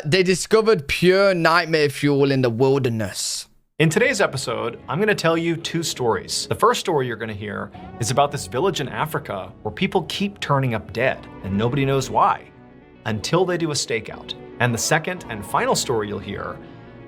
They discovered pure nightmare fuel in the wilderness. In today's episode, I'm going to tell you two stories. The first story you're going to hear is about this village in Africa where people keep turning up dead and nobody knows why until they do a stakeout. And the second and final story you'll hear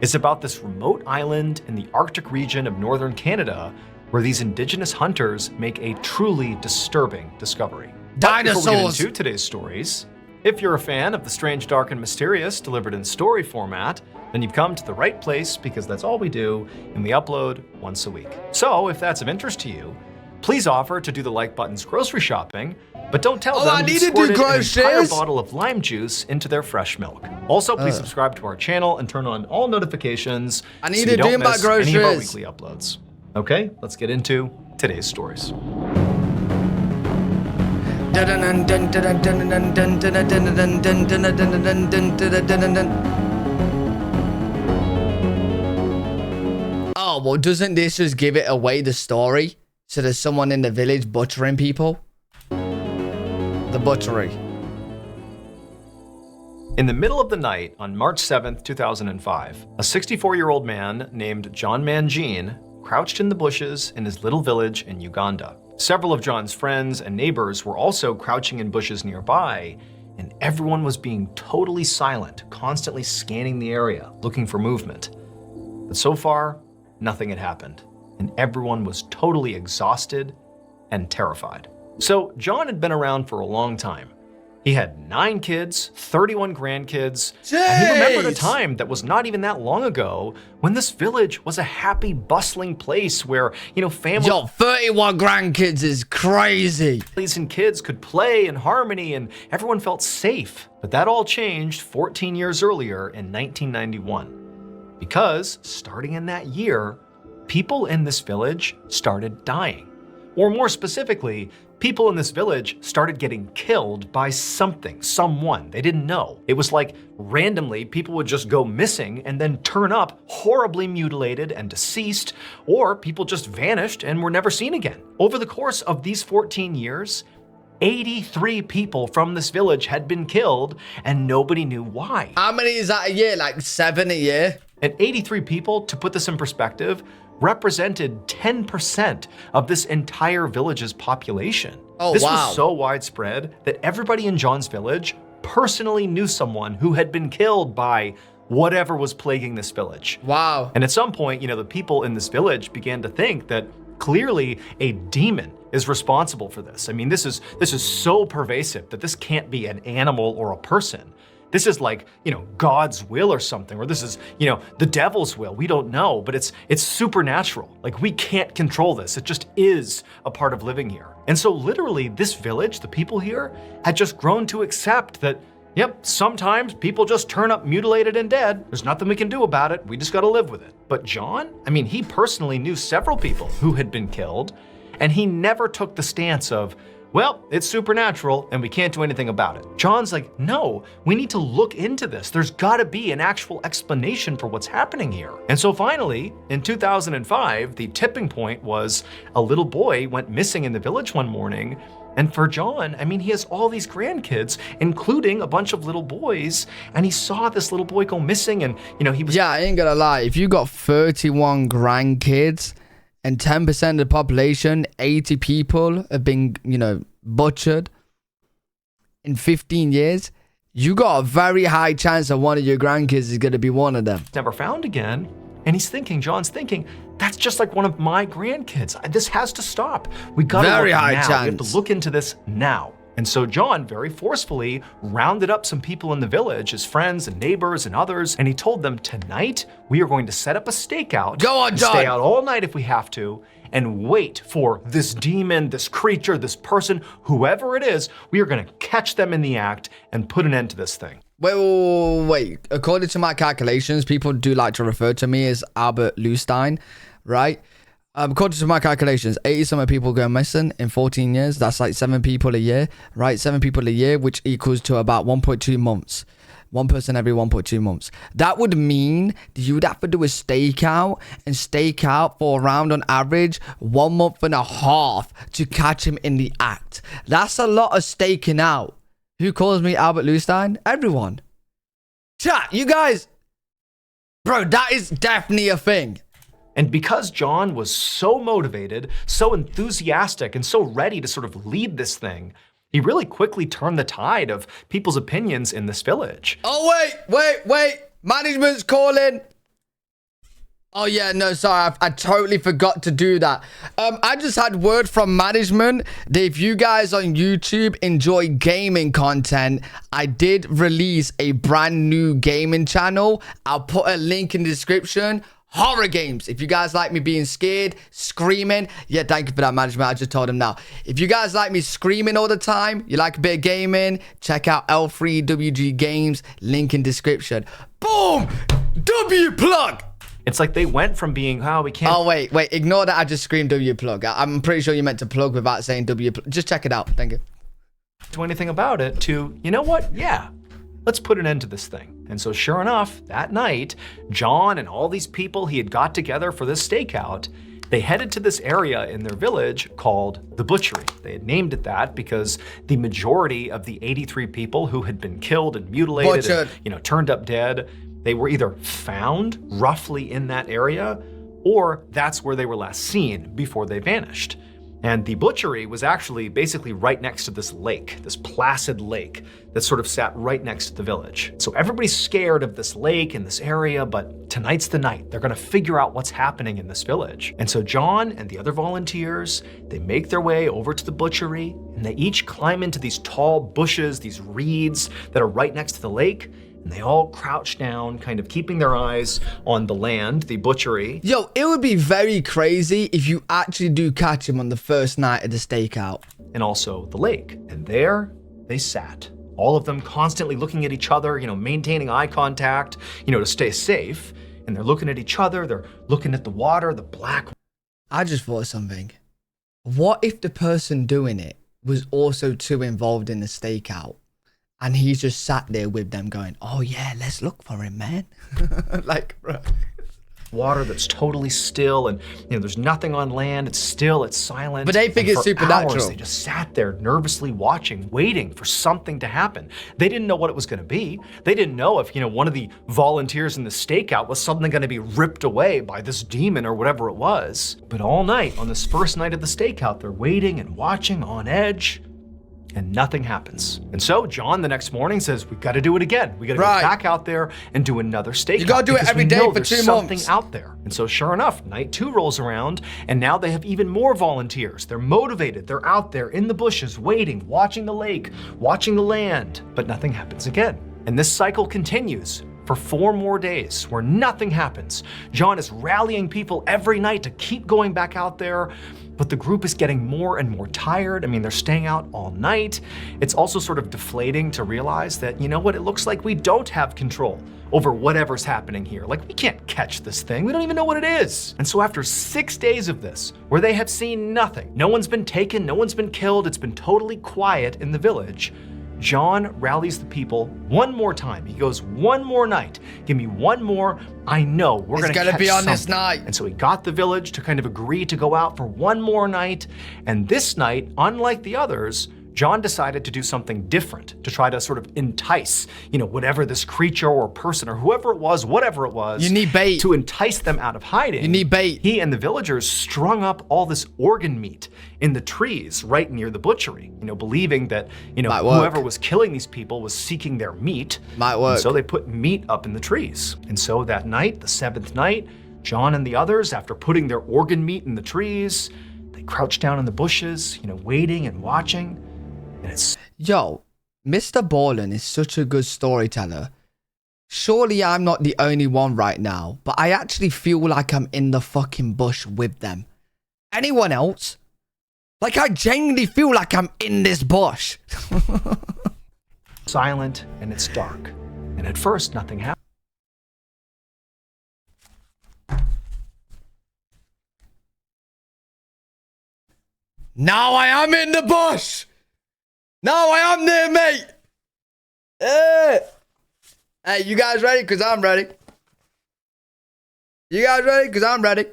is about this remote island in the Arctic region of northern Canada where these indigenous hunters make a truly disturbing discovery. Dinosaurs! Before we get into today's stories, if you're a fan of the strange, dark, and mysterious delivered in story format, then you've come to the right place because that's all we do and we upload once a week. So if that's of interest to you, please offer to do the like button's grocery shopping, but don't tell them you squirted an entire bottle of lime juice into their fresh milk. Also, please subscribe to our channel and turn on all notifications so you don't miss any of our weekly uploads. Okay, let's get into today's stories. Oh, well, doesn't this just give it away, the story? So there's someone in the village butchering people? The butchery. In the middle of the night on March 7th, 2005, a 64-year-old man named John Mangine crouched in the bushes in his little village in Uganda. Several of John's friends and neighbors were also crouching in bushes nearby, and everyone was being totally silent, constantly scanning the area, looking for movement. But so far, nothing had happened, and everyone was totally exhausted and terrified. So John had been around for a long time. He had 9 kids, 31 grandkids, and he remembered a time that was not even that long ago when this village was a happy, bustling place where, families... Yo, 31 grandkids is crazy. Families and kids could play in harmony and everyone felt safe. But that all changed 14 years earlier in 1991. Because, starting in that year, people in this village started dying. Or more specifically, people in this village started getting killed by someone they didn't know. It was like randomly people would just go missing and then turn up horribly mutilated and deceased, or people just vanished and were never seen again. Over the course of these 14 years, 83 people from this village had been killed and nobody knew why. How many is that a year? Like 7 a year? And 83 people, to put this in perspective, represented 10% of this entire village's population. Oh, this wow. was so widespread that everybody in John's village personally knew someone who had been killed by whatever was plaguing this village. Wow. And at some point, the people in this village began to think that clearly a demon is responsible for this. I mean, this is so pervasive that this can't be an animal or a person. This is like, God's will or something, or this is, the devil's will. We don't know, but it's supernatural. Like, we can't control this. It just is a part of living here. And so literally this village, the people here, had just grown to accept that, yep, sometimes people just turn up mutilated and dead. There's nothing we can do about it. We just got to live with it. But John, he personally knew several people who had been killed, and he never took the stance of, well, it's supernatural and we can't do anything about it. John's like, no, we need to look into this. There's gotta be an actual explanation for what's happening here. And so finally, in 2005, the tipping point was a little boy went missing in the village one morning. And for John, he has all these grandkids, including a bunch of little boys, and he saw this little boy go missing and, he was... Yeah, I ain't gonna lie. If you got 31 grandkids, and 10% of the population, 80 people have been, butchered in 15 years, you got a very high chance that one of your grandkids is going to be one of them. Never found again. And John's thinking, that's just like one of my grandkids. This has to stop. We got to look now. We have to look into this now. And so John very forcefully rounded up some people in the village, his friends and neighbors and others, and he told them, tonight we are going to set up a stakeout. Go on, John. Stay out all night if we have to, and wait for this demon, this creature, this person, whoever it is. We are going to catch them in the act and put an end to this thing. Wait. According to my calculations, people do like to refer to me as Albert Lustein, right? According to my calculations, 80-something people go missing in 14 years. That's like 7 people a year, right? 7 people a year, which equals to about 1.2 months. 1 person every 1.2 months. That would mean you'd have to do a stakeout for around on average 1.5 months to catch him in the act. That's a lot of staking out. Who calls me Albert Lustein? Everyone. Chat, you guys, bro, that is definitely a thing. And because John was so motivated, so enthusiastic, and so ready to sort of lead this thing, he really quickly turned the tide of people's opinions in this village. Oh, wait. Management's calling. Oh, yeah, no, sorry. I totally forgot to do that. I just had word from management that if you guys on YouTube enjoy gaming content, I did release a brand new gaming channel. I'll put a link in the description. Horror games. If you guys like me being scared, screaming, yeah, thank you for that, management. I just told him now. If you guys like me screaming all the time, you like a bit of gaming, check out L3WG Games, link in description. Boom! W plug! It's like they went from being, oh, we can't. Oh, wait, ignore that. I just screamed W plug. I'm pretty sure you meant to plug without saying W plug. Just check it out. Thank you. Do anything about it to, you know what? Yeah, let's put an end to this thing. And so sure enough, that night, John and all these people he had got together for this stakeout, they headed to this area in their village called the Butchery. They had named it that because the majority of the 83 people who had been killed and mutilated and, turned up dead, they were either found roughly in that area, or that's where they were last seen before they vanished. And the butchery was actually basically right next to this lake, this placid lake that sort of sat right next to the village. So everybody's scared of this lake and this area, but tonight's the night. They're gonna figure out what's happening in this village. And so John and the other volunteers, they make their way over to the butchery, and they each climb into these tall bushes, these reeds that are right next to the lake, and they all crouch down, kind of keeping their eyes on the land, the butchery. Yo, it would be very crazy if you actually do catch him on the first night of the stakeout. And also the lake. And there they sat. All of them constantly looking at each other, maintaining eye contact, to stay safe. And they're looking at each other, they're looking at the water, the black. I just thought of something. What if the person doing it was also too involved in the stakeout? And he's just sat there with them going, oh yeah, let's look for him, man. Like, bro. Water that's totally still, and there's nothing on land. It's still, it's silent. But they think it's supernatural. Hours, they just sat there nervously watching, waiting for something to happen. They didn't know what it was gonna be. They didn't know if, one of the volunteers in the stakeout was suddenly gonna be ripped away by this demon or whatever it was. But all night, on this first night of the stakeout, they're waiting and watching on edge, and nothing happens. And so John the next morning says, we gotta do it again. We gotta go back out there and do another stakeout. You gotta do it every day for 2 months. Something out there. And so sure enough, night 2 rolls around, and now they have even more volunteers. They're motivated, they're out there in the bushes, waiting, watching the lake, watching the land, but nothing happens again. And this cycle continues for 4 more days where nothing happens. John is rallying people every night to keep going back out there, but the group is getting more and more tired. I mean, they're staying out all night. It's also sort of deflating to realize that, it looks like we don't have control over whatever's happening here. Like, we can't catch this thing. We don't even know what it is. And so after 6 days of this, where they have seen nothing, no one's been taken, no one's been killed, it's been totally quiet in the village, John rallies the people one more time. He goes, one more night. Give me one more. I know we're going to catch be on something. This night. And so he got the village to kind of agree to go out for one more night. And this night, unlike the others, John decided to do something different to try to sort of entice, whatever this creature or person or whoever it was, whatever it was. You need bait. To entice them out of hiding. You need bait. He and the villagers strung up all this organ meat in the trees right near the butchery, believing that, whoever was killing these people was seeking their meat. Might work. And so they put meat up in the trees. And so that night, the 7th night, John and the others, after putting their organ meat in the trees, they crouched down in the bushes, waiting and watching. And it's... Yo, MrBallen is such a good storyteller. Surely I'm not the only one right now, but I actually feel like I'm in the fucking bush with them. Anyone else? Like, I genuinely feel like I'm in this bush. silent and it's dark. And at first, nothing happened. Now I am in the bush. Now I am there, mate. Hey, you guys ready? Because I'm ready. You guys ready? Because I'm ready.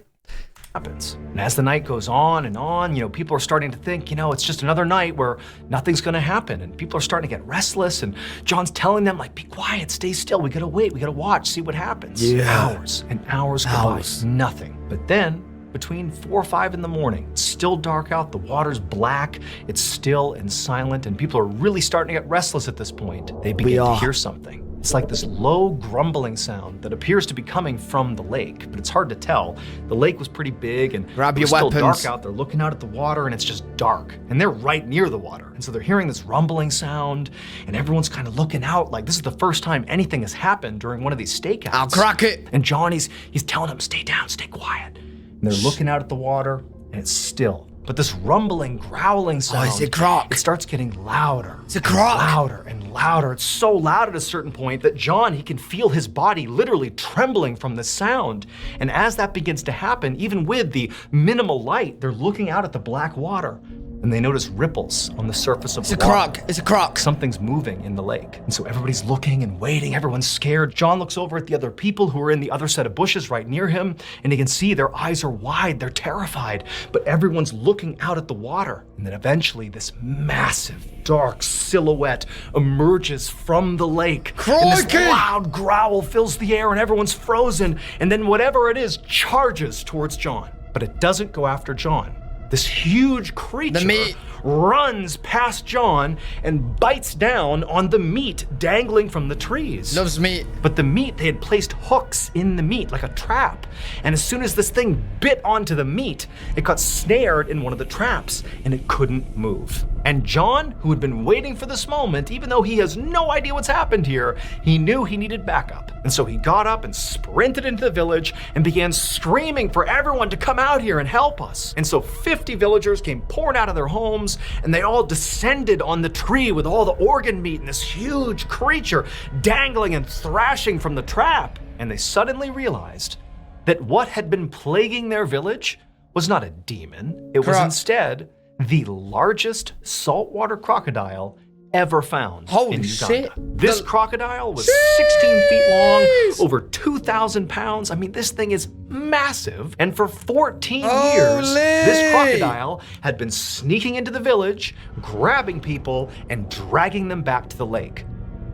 Happens. And as the night goes on and on, people are starting to think, it's just another night where nothing's gonna happen. And people are starting to get restless. And John's telling them, like, be quiet, stay still. We gotta wait, we gotta watch, see what happens. Hours and hours go by, nothing. But then, between 4 or 5 in the morning, it's still dark out, the water's black, it's still and silent, and people are really starting to get restless at this point. They begin to hear something. It's like this low grumbling sound that appears to be coming from the lake, but it's hard to tell. The lake was pretty big and Grab it was your still weapons. dark out. They're looking out at the water and it's just dark. And they're right near the water. And so they're hearing this rumbling sound and everyone's kind of looking out like this is the first time anything has happened during one of these stakeouts. I'll crack it. And John, he's telling them, stay down, stay quiet. And they're looking out at the water and it's still. But this rumbling, growling sound, it's a croc. It starts getting louder. It's a croc. Louder and louder. It's so loud at a certain point that John, he can feel his body literally trembling from the sound. And as that begins to happen, even with the minimal light, they're looking out at the black water and they notice ripples on the surface of the water. It's a croc. Something's moving in the lake. And so everybody's looking and waiting, everyone's scared. John looks over at the other people who are in the other set of bushes right near him, and he can see their eyes are wide, they're terrified, but everyone's looking out at the water. And then eventually this massive, dark silhouette emerges from the lake. And this loud growl fills the air and everyone's frozen, and then whatever it is charges towards John. But it doesn't go after John. This huge creature runs past John and bites down on the meat dangling from the trees. Loves meat. But the meat, they had placed hooks in the meat like a trap. And as soon as this thing bit onto the meat, it got snared in one of the traps and it couldn't move. And John, who had been waiting for this moment, even though he has no idea what's happened here, he knew he needed backup. And so he got up and sprinted into the village and began screaming for everyone to come out here and help us. And so 50 villagers came pouring out of their homes and they all descended on the tree with all the organ meat and this huge creature dangling and thrashing from the trap. And they suddenly realized that what had been plaguing their village was not a demon. It was instead the largest saltwater crocodile ever found in Uganda. This crocodile was 16 feet long, over 2,000 pounds. I mean, this thing is massive. And for 14 years, this crocodile had been sneaking into the village, grabbing people, and dragging them back to the lake.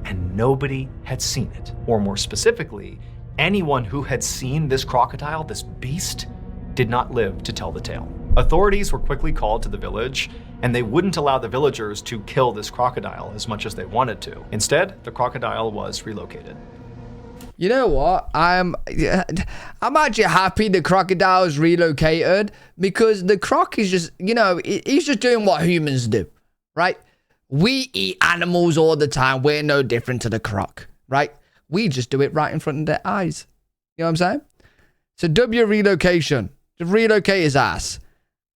And nobody had seen it. Or more specifically, anyone who had seen this crocodile, this beast, did not live to tell the tale. Authorities were quickly called to the village, and they wouldn't allow the villagers to kill this crocodile as much as they wanted to. Instead, the crocodile was relocated. You know what? I'm actually happy the crocodile is relocated because the croc is just, he's just doing what humans do, right? We eat animals all the time. We're no different to the croc, right? We just do it right in front of their eyes. You know what I'm saying? So W relocation. To relocate his ass.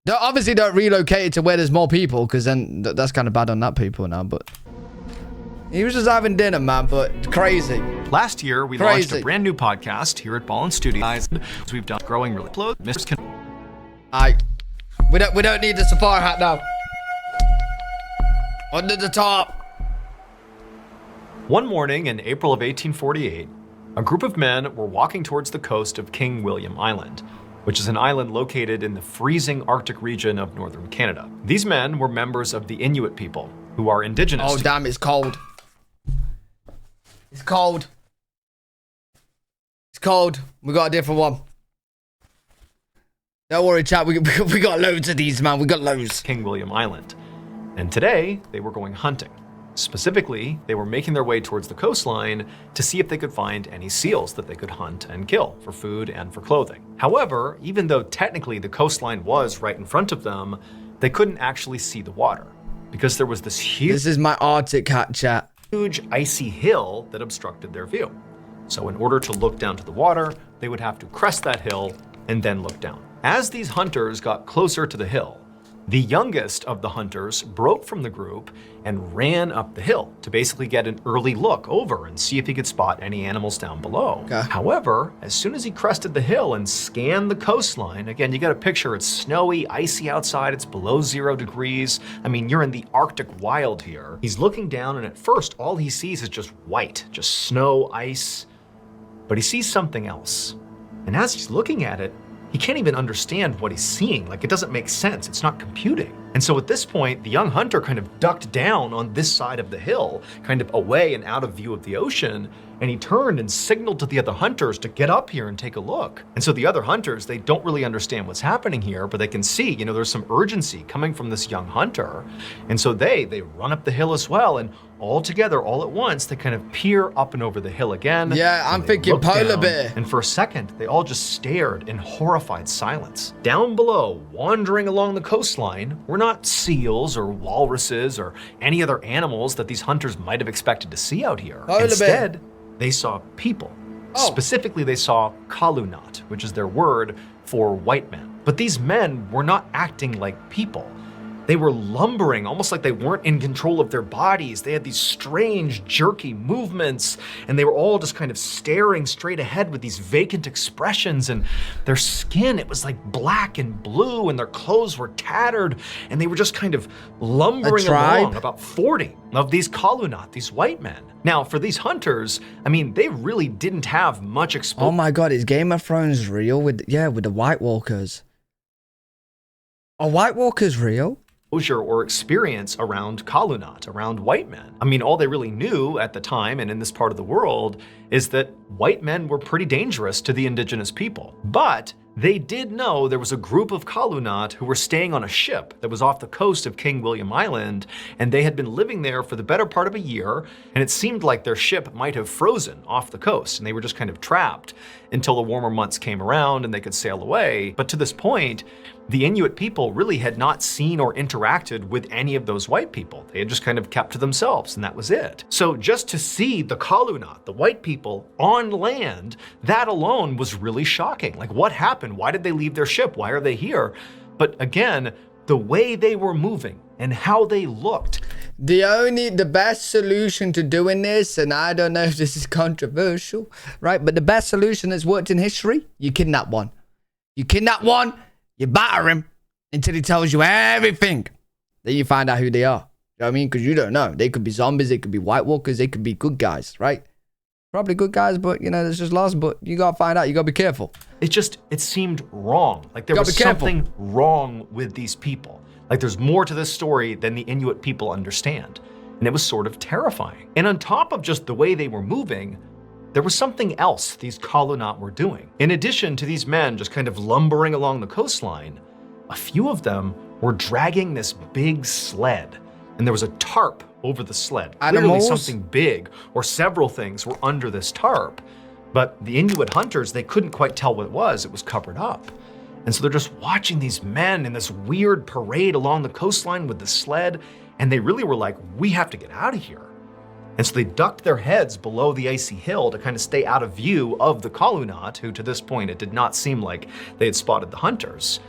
Obviously don't relocate it to where there's more people because then that's kind of bad on that people now, but he was just having dinner, man, but crazy. Last year, we launched a brand new podcast here at Ballen Studios. We've done growing really close. We don't need the safari hat now. Under the top. One morning in April of 1848, a group of men were walking towards the coast of King William Island, which is an island located in the freezing Arctic region of northern Canada. These men were members of the Inuit people, who are indigenous. Oh, damn, it's cold. It's cold. It's cold. We got a different one. Don't worry, chat. We got loads of these, man. We got loads. King William Island. And today, they were going hunting. Specifically, they were making their way towards the coastline to see if they could find any seals that they could hunt and kill for food and for clothing. However, even though technically the coastline was right in front of them, they couldn't actually see the water because there was this This is my Arctic hat, chat. Huge icy hill that obstructed their view. So in order to look down to the water, they would have to crest that hill and then look down. As these hunters got closer to the hill, the youngest of the hunters broke from the group and ran up the hill to basically get an early look over and see if he could spot any animals down below. Okay. However, as soon as he crested the hill and scanned the coastline, again, you got a picture, it's snowy, icy outside, it's below 0 degrees. I mean, you're in the Arctic wild here. He's looking down and at first, all he sees is just white, just snow, ice, but he sees something else. And as he's looking at it, he can't even understand what he's seeing. Like, it doesn't make sense. It's not computing. And so at this point, the young hunter kind of ducked down on this side of the hill, kind of away and out of view of the ocean. And he turned and signaled to the other hunters to get up here and take a look. And so the other hunters, they don't really understand what's happening here, but they can see, there's some urgency coming from this young hunter. And so they run up the hill as well. And all together, all at once, they kind of peer up and over the hill again. Yeah, I'm thinking polar bear. And for a second, they all just stared in horrified silence. Down below, wandering along the coastline, were not seals or walruses or any other animals that these hunters might have expected to see out here. Instead, they saw people. Specifically, they saw Kalunat, which is their word for white men. But these men were not acting like people. They were lumbering, almost like they weren't in control of their bodies. They had these strange, jerky movements, and they were all just kind of staring straight ahead with these vacant expressions. And their skin, it was like black and blue, and their clothes were tattered, and they were just kind of lumbering along, about 40 of these Kalunat, these white men. Now, for these hunters, they really didn't have much exposure. Oh my God, is Game of Thrones real with the White Walkers? Are White Walkers real? Or experience around Kalunat, around white men. All they really knew at the time and in this part of the world is that white men were pretty dangerous to the indigenous people. But they did know there was a group of Kalunat who were staying on a ship that was off the coast of King William Island, and they had been living there for the better part of a year, and it seemed like their ship might have frozen off the coast, and they were just kind of trapped until the warmer months came around and they could sail away. But to this point, the Inuit people really had not seen or interacted with any of those white people. They had just kind of kept to themselves, and that was it. So just to see the Kalunat, the white people, on land, that alone was really shocking. Like, what happened? Why did they leave their ship? Why are they here? But again, the way they were moving and how they looked. The best solution to doing this, and I don't know if this is controversial, right? But the best solution that's worked in history, you kidnap one. You kidnap one, you batter him until he tells you everything. Then you find out who they are. You know what I mean? Because you don't know. They could be zombies, they could be White Walkers, they could be good guys, right? Probably good guys, but there's just lost. But you gotta find out. You gotta be careful. It seemed wrong. Like there was something wrong with these people. Like there's more to this story than the Inuit people understand. And it was sort of terrifying. And on top of just the way they were moving, there was something else these Kalunat were doing. In addition to these men just kind of lumbering along the coastline, a few of them were dragging this big sled. And there was a tarp over the sled. Clearly something big or several things were under this tarp. But the Inuit hunters, they couldn't quite tell what it was. It was covered up. And so they're just watching these men in this weird parade along the coastline with the sled. And they really were like, we have to get out of here. And so they ducked their heads below the icy hill to kind of stay out of view of the Kalunat, who to this point, it did not seem like they had spotted the hunters.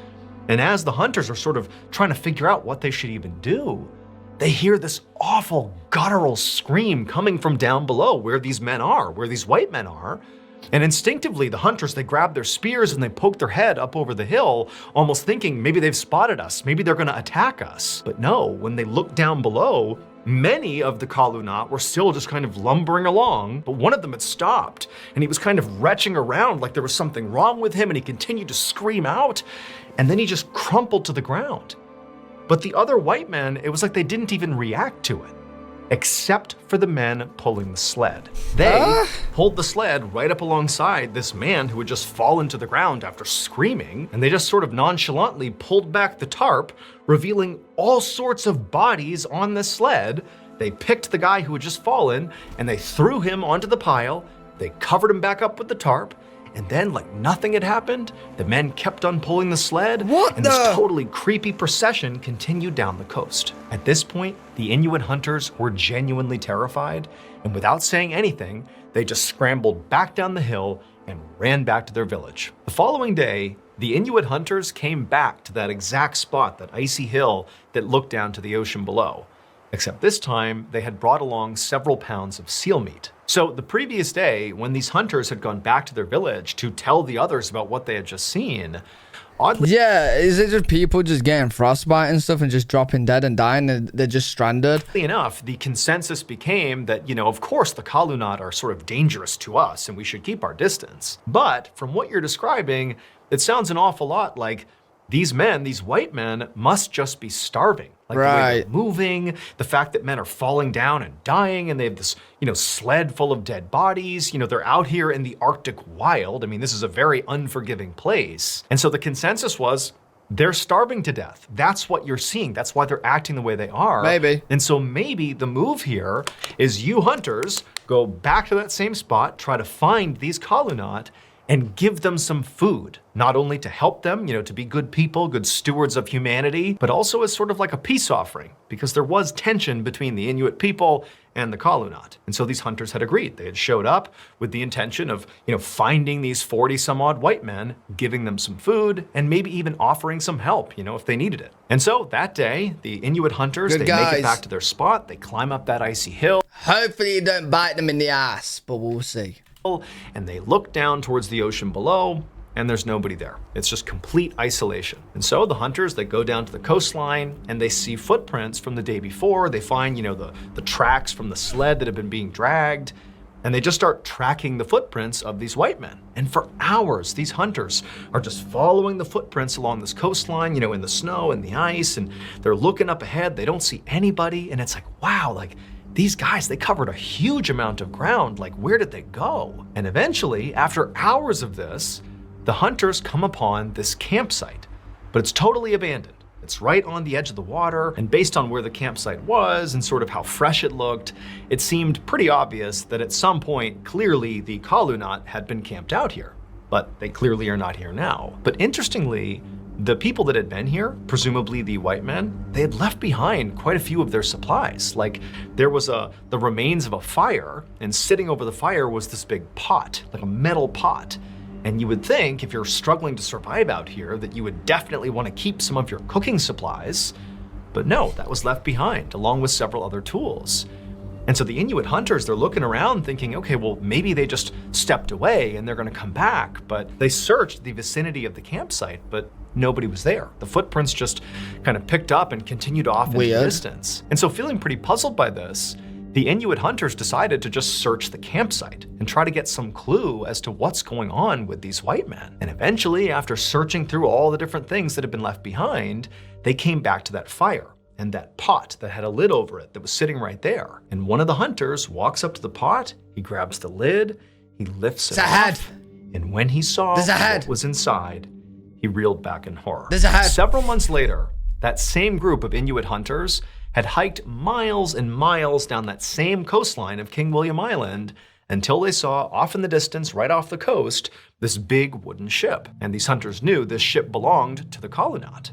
And as the hunters are sort of trying to figure out what they should even do, they hear this awful guttural scream coming from down below where these men are, where these white men are. And instinctively, the hunters, they grab their spears and they poke their head up over the hill, almost thinking maybe they've spotted us, maybe they're gonna attack us. But no, when they look down below, many of the Kalunat were still just kind of lumbering along, but one of them had stopped and he was kind of retching around like there was something wrong with him, and he continued to scream out, and then he just crumpled to the ground. But the other white men, it was like they didn't even react to it, except for the men pulling the sled. They pulled the sled right up alongside this man who had just fallen to the ground after screaming, and they just sort of nonchalantly pulled back the tarp, revealing all sorts of bodies on the sled. They picked the guy who had just fallen, and they threw him onto the pile. They covered him back up with the tarp, and then, like nothing had happened, the men kept on pulling the sled, and this totally creepy procession continued down the coast. At this point, the Inuit hunters were genuinely terrified, and without saying anything, they just scrambled back down the hill and ran back to their village. The following day, the Inuit hunters came back to that exact spot, that icy hill that looked down to the ocean below. Except this time, they had brought along several pounds of seal meat. So the previous day, when these hunters had gone back to their village to tell the others about what they had just seen, Oddly Yeah, is it just people just getting frostbite and stuff and just dropping dead and dying and they're just stranded? enough, the consensus became that, of course the Kalunat are sort of dangerous to us and we should keep our distance. But from what you're describing, it sounds an awful lot like these men, these white men, must just be starving. Like the way they're moving, the fact that men are falling down and dying, and they have this, sled full of dead bodies. They're out here in the Arctic wild. I mean, this is a very unforgiving place. And so the consensus was, they're starving to death. That's what you're seeing. That's why they're acting the way they are. Maybe. And so maybe the move here is you hunters go back to that same spot, try to find these Kalunat, and give them some food, not only to help them, to be good people, good stewards of humanity, but also as sort of like a peace offering, because there was tension between the Inuit people and the Kalunat. And so these hunters had agreed. They had showed up with the intention of, finding these 40 some odd white men, giving them some food, and maybe even offering some help, if they needed it. And so that day, the Inuit hunters, they make it back to their spot, they climb up that icy hill. Hopefully you don't bite them in the ass, but we'll see. And they look down towards the ocean below, and there's nobody there. It's just complete isolation. And so the hunters, they go down to the coastline and they see footprints from the day before. They find, the tracks from the sled that have been being dragged, and they just start tracking the footprints of these white men. And for hours, these hunters are just following the footprints along this coastline, in the snow and the ice, and they're looking up ahead. They don't see anybody, and it's like, wow, like, these guys, they covered a huge amount of ground. Like, where did they go? And eventually, after hours of this, the hunters come upon this campsite, but it's totally abandoned. It's right on the edge of the water, and based on where the campsite was and sort of how fresh it looked, it seemed pretty obvious that at some point, clearly the Kalunat had been camped out here, but they clearly are not here now. But interestingly, the people that had been here, presumably the white men, they had left behind quite a few of their supplies. Like, there was the remains of a fire, and sitting over the fire was this big pot, like a metal pot. And you would think, if you're struggling to survive out here, that you would definitely want to keep some of your cooking supplies. But no, that was left behind, along with several other tools. And so the Inuit hunters, they're looking around thinking, okay, well, maybe they just stepped away and they're going to come back. But they searched the vicinity of the campsite, but nobody was there. The footprints just kind of picked up and continued off into the distance. And so feeling pretty puzzled by this, the Inuit hunters decided to just search the campsite and try to get some clue as to what's going on with these white men. And eventually, after searching through all the different things that had been left behind, they came back to that fire and that pot that had a lid over it that was sitting right there. And one of the hunters walks up to the pot, he grabs the lid, he lifts it off, and when he saw what was inside, he reeled back in horror. Several months later, that same group of Inuit hunters had hiked miles and miles down that same coastline of King William Island until they saw off in the distance, right off the coast, this big wooden ship. And these hunters knew this ship belonged to the Kalunat.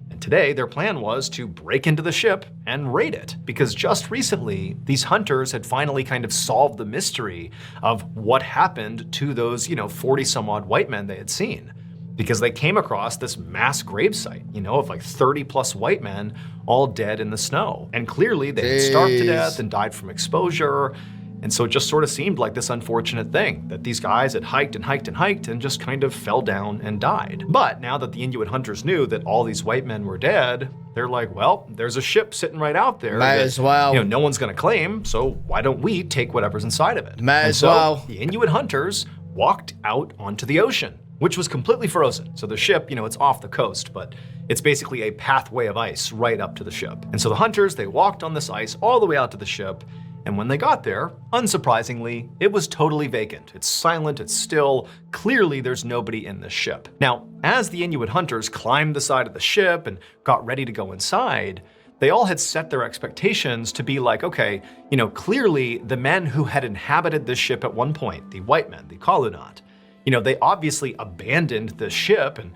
And today, their plan was to break into the ship and raid it, because just recently, these hunters had finally kind of solved the mystery of what happened to those, 40 some odd white men they had seen. Because they came across this mass gravesite, of like 30 plus white men all dead in the snow. And clearly they had starved to death and died from exposure. And so it just sort of seemed like this unfortunate thing that these guys had hiked and hiked and hiked and just kind of fell down and died. But now that the Inuit hunters knew that all these white men were dead, they're like, well, there's a ship sitting right out there. Might as well. No one's gonna claim, so why don't we take whatever's inside of it? Might as well. The Inuit hunters walked out onto the ocean, which was completely frozen. So the ship, it's off the coast, but it's basically a pathway of ice right up to the ship. And so the hunters, they walked on this ice all the way out to the ship. And when they got there, unsurprisingly, it was totally vacant. It's silent, it's still. Clearly, there's nobody in the ship. Now, as the Inuit hunters climbed the side of the ship and got ready to go inside, they all had set their expectations to be like, okay, clearly the men who had inhabited this ship at one point, the white men, the Kalunat, they obviously abandoned the ship and,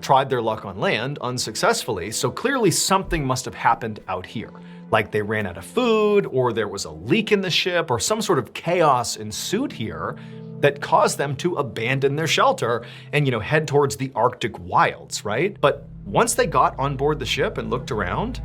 tried their luck on land unsuccessfully. So clearly something must have happened out here. Like they ran out of food, or there was a leak in the ship, or some sort of chaos ensued here that caused them to abandon their shelter and, head towards the Arctic wilds, right? But once they got on board the ship and looked around,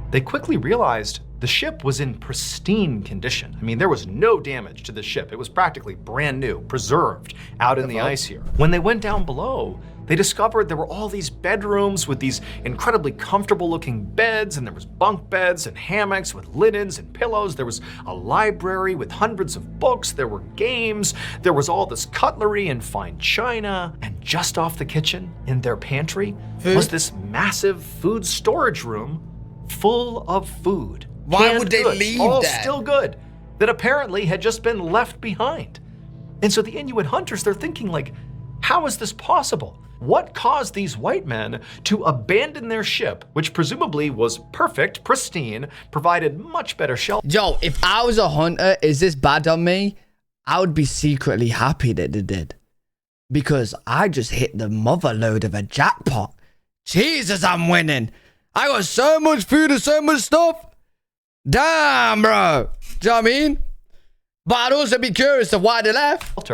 they quickly realized the ship was in pristine condition. I mean, there was no damage to the ship. It was practically brand new, preserved out in the ice here. When they went down below, they discovered there were all these bedrooms with these incredibly comfortable looking beds, and there was bunk beds and hammocks with linens and pillows. There was a library with hundreds of books. There were games. There was all this cutlery and fine china. And just off the kitchen, in their pantry, was this massive food storage room full of food. Why would they leave all that? Still good, that apparently had just been left behind. And so the Inuit hunters, they're thinking like, how is this possible? What caused these white men to abandon their ship, which presumably was perfect, pristine, provided much better shelter? Yo, if I was a hunter, is this bad on me? I would be secretly happy that they did. Because I just hit the mother load of a jackpot. Jesus, I'm winning. I got so much food and so much stuff. Damn, bro. Do you know what I mean? But I'd also be curious of why they left.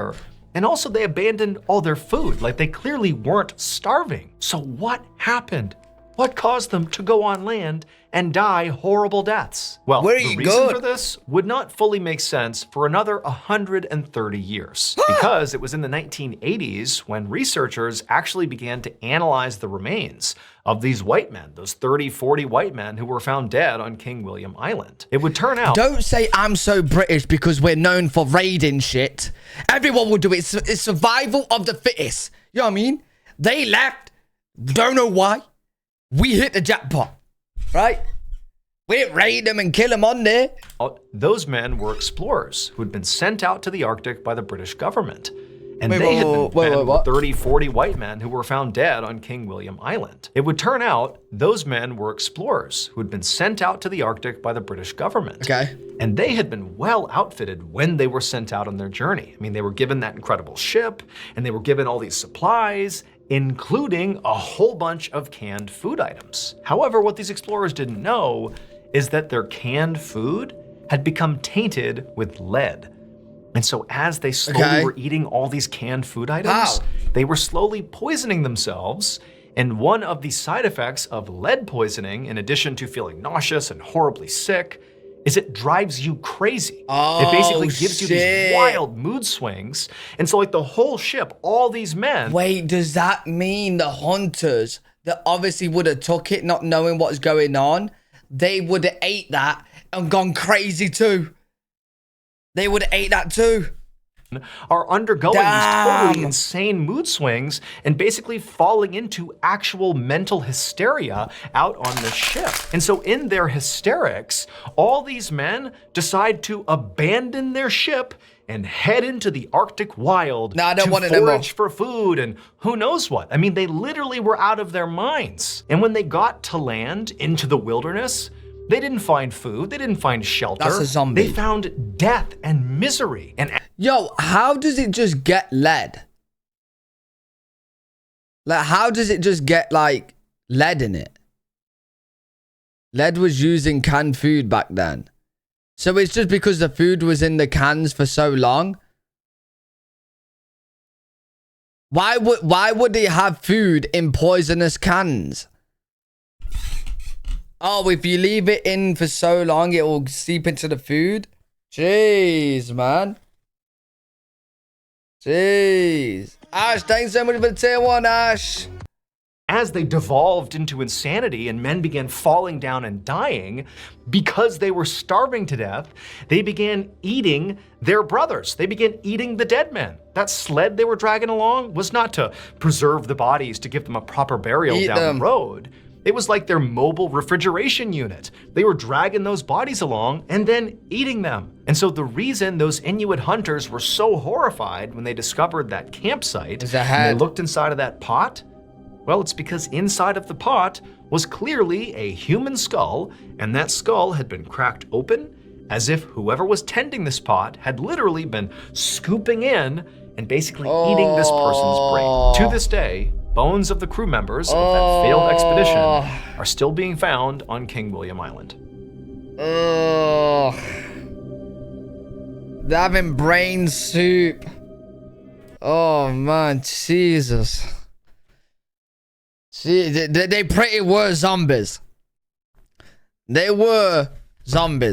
And also they abandoned all their food, like they clearly weren't starving. So what happened? What caused them to go on land and die horrible deaths? Well, the reason for this would not fully make sense for another 130 years. Because it was in the 1980s when researchers actually began to analyze the remains of these white men, those 30, 40 white men who were found dead on King William Island. It would turn out— Don't say I'm so British because we're known for raiding shit. Everyone will do it. It's survival of the fittest. You know what I mean? They left. Don't know why. We hit the jackpot, right? We didn't raid them and kill them on there. Those men were explorers who had been sent out to the Arctic by the British government. And they had been 30, 40 white men who were found dead on King William Island. It would turn out those men were explorers who had been sent out to the Arctic by the British government. Okay. And they had been well outfitted when they were sent out on their journey. I mean, they were given that incredible ship, and they were given all these supplies, including a whole bunch of canned food items. However, what these explorers didn't know is that their canned food had become tainted with lead. And so as they slowly were eating all these canned food items, they were slowly poisoning themselves. And one of the side effects of lead poisoning, in addition to feeling nauseous and horribly sick, is it drives you crazy. It basically gives you these wild mood swings. And so like the whole ship, all these men— Wait, does that mean the hunters that obviously would have took it not knowing what's going on, they would have ate that and gone crazy too? They would have ate that too. Are undergoing these totally insane mood swings and basically falling into actual mental hysteria out on the ship. And so in their hysterics, all these men decide to abandon their ship and head into the Arctic wild to forage for food and who knows what. I mean, they literally were out of their minds. And when they got to land into the wilderness, they didn't find food, they didn't find shelter. That's a zombie. They found death and misery. And yo, how does it just get lead? Like, how does it just get, like, lead in it? Lead was used in canned food back then. So it's just because the food was in the cans for so long? Why would they have food in poisonous cans? Oh, if you leave it in for so long, it will seep into the food? Jeez, man. Jeez. Ash, thanks so much for the tier 1, Ash. As they devolved into insanity and men began falling down and dying because they were starving to death, they began eating their brothers. They began eating the dead men. That sled they were dragging along was not to preserve the bodies, to give them a proper burial down the road. It was like their mobile refrigeration unit. They were dragging those bodies along and then eating them. And so the reason those Inuit hunters were so horrified when they discovered that campsite and they looked inside of that pot, well, it's because inside of the pot was clearly a human skull, and that skull had been cracked open as if whoever was tending this pot had literally been scooping in and basically eating this person's brain. To this day, bones of the crew members of that failed expedition are still being found on King William Island. They're having brain soup. Oh man, Jesus. See, they pretty were zombies. They were zombies.